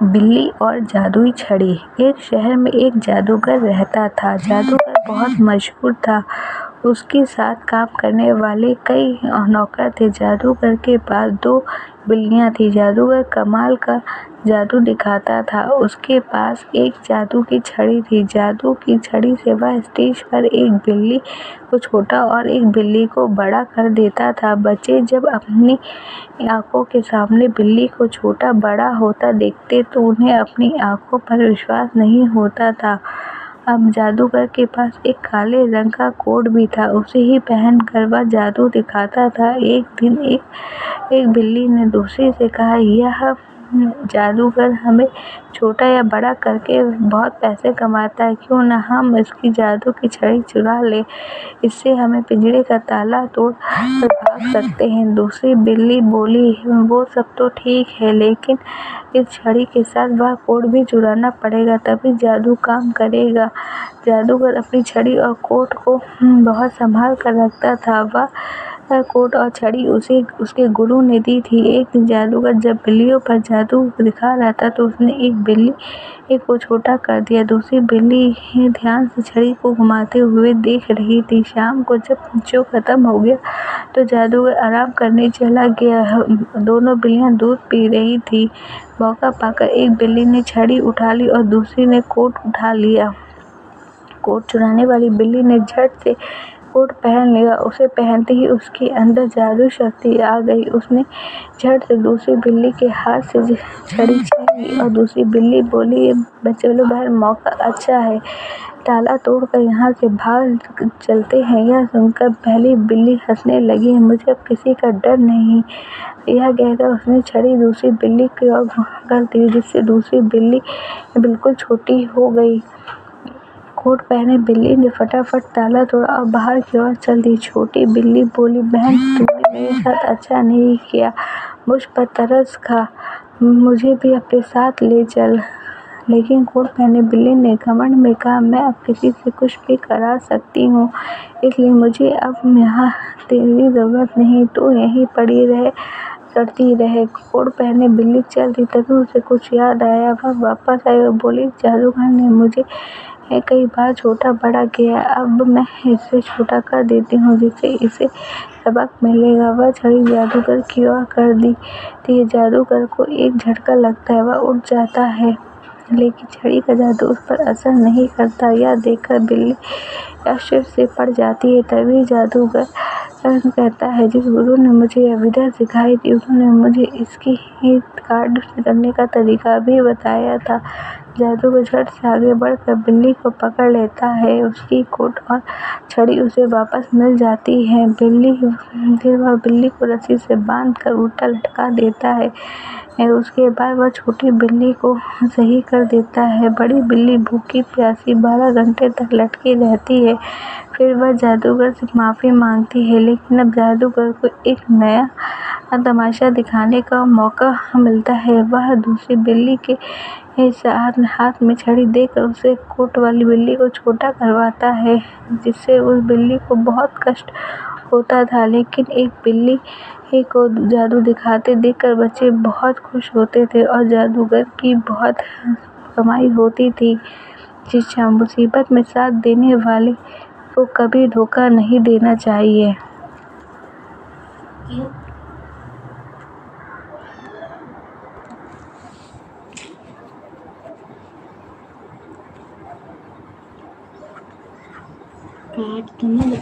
बिल्ली और जादुई छड़ी। एक शहर में एक जादूगर रहता था। जादूगर बहुत मशहूर था। उसके साथ काम करने वाले कई नौकर थे। जादूगर के पास 2 बिल्लियां थीं। जादूगर कमाल का जादू दिखाता था। उसके पास एक जादू की छड़ी थी। जादू की छड़ी से वह स्टेज पर एक बिल्ली को छोटा और एक बिल्ली को बड़ा कर देता था। बच्चे जब अपनी आंखों के सामने बिल्ली को छोटा बड़ा होता देखते तो उन्हें अपनी आंखों पर विश्वास नहीं होता था। अब जादूगर के पास एक काले रंग का कोट भी था। उसे ही पहनकर वह जादू दिखाता था। एक दिन एक बिल्ली ने दूसरी से कहा, यह जादूगर हमें छोटा या बड़ा करके बहुत पैसे कमाता है। क्यों न हम इसकी जादू की छड़ी चुरा लें। इससे हमें पिंजरे का ताला तोड़ कर भाग सकते हैं। दूसरी बिल्ली बोली, वो सब तो ठीक है, लेकिन इस छड़ी के साथ वह कोट भी चुराना पड़ेगा, तभी जादू काम करेगा। जादूगर अपनी छड़ी और कोट को बहुत संभाल कर रखता था। वह कोट और छड़ी उसे उसके गुरु ने दी थी। एक दिन जादूगर जब बिल्लियों पर जादू दिखा रहा था तो उसने एक बिल्ली को छोटा कर दिया। दूसरी बिल्ली ध्यान से छड़ी को घुमाते हुए देख रही थी। शाम को जब शो खत्म हो गया तो जादूगर आराम करने चला गया। दोनों बिल्लियां दूध पी रही थी। मौका पाकर एक बिल्ली ने छड़ी उठा ली और दूसरी ने कोट उठा लिया। कोट चुराने वाली बिल्ली ने झट से कोट पहन लिया। उसे पहनते ही उसके अंदर जादू शक्ति आ गई। उसने झट से दूसरी बिल्ली के हाथ से छड़ी छीन ली और दूसरी बिल्ली बोली, चलो बहन, मौका अच्छा है, ताला तोड़कर यहाँ से भाग चलते हैं। यह सुनकर पहली बिल्ली हंसने लगी, मुझे अब किसी का डर नहीं। यह कहकर उसने छड़ी दूसरी बिल्ली की ओर कर दी, जिससे दूसरी बिल्ली बिल्कुल छोटी हो गई। कोट पहने बिल्ली ने फटाफट ताला तोड़ा और बाहर की ओर चल दी। छोटी बिल्ली बोली, बहन, तूने मेरे साथ अच्छा नहीं किया, मुझ पर तरस खा, मुझे भी अपने साथ ले चल। लेकिन कोट पहने बिल्ली ने घमंड में कहा, मैं अब किसी से कुछ भी करा सकती हूँ, इसलिए मुझे अब यहाँ तेरी जरूरत नहीं, तू यहीं पड़ी रहे, करती रहे। कोट पहने बिल्ली चल दी। तभी उसे कुछ याद आया। वह वापस आई और बोली, जादूगर ने मुझे कई बार छोटा बड़ा किया, अब मैं इसे छोटा कर देती हूँ, जिससे इसे सबक मिलेगा। वह छड़ी जादूगर की ओर कर दी थी। जादूगर को एक झटका लगता है, वह उठ जाता है, लेकिन छड़ी का जादू उस पर असर नहीं करता। यह देखकर बिल्ली आश्चर्य से पड़ जाती है। तभी जादूगर कहता है, जिस गुरु ने मुझे यह विद्या सिखाई थी, उन्होंने मुझे इसकी काट करने का तरीका भी बताया था। जादूगर झट से आगे बढ़कर बिल्ली को पकड़ लेता है। उसकी कोट और छड़ी उसे वापस मिल जाती है। फिर वह बिल्ली को रस्सी से बांधकर उल्टा लटका देता है। उसके बाद वह छोटी बिल्ली को सही कर देता है। बड़ी बिल्ली भूखी प्यासी 12 घंटे तक लटकी रहती है। फिर वह जादूगर से माफ़ी मांगती है, लेकिन अब जादूगर को एक नया तमाशा दिखाने का मौका मिलता है। वह दूसरी बिल्ली के हाथ में छड़ी देकर उसे कोट वाली बिल्ली को छोटा करवाता है, जिससे उस बिल्ली को बहुत कष्ट होता था। लेकिन एक बिल्ली को जादू दिखाते देखकर बच्चे बहुत खुश होते थे और जादूगर की बहुत कमाई होती थी। शिक्षा, मुसीबत में साथ देने वाले को कभी धोखा नहीं देना चाहिए। काट तो नहीं